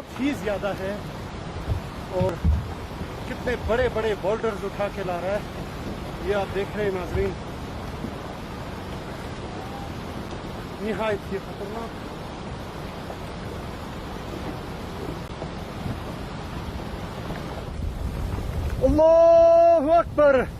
बहुत ही ज्यादा है और कितने बड़े बड़े बोल्डर्स उठा के ला रहा है ये आप देख रहे हैं नाजरीन। निहायत ही खतरनाक। अल्लाहु अकबर।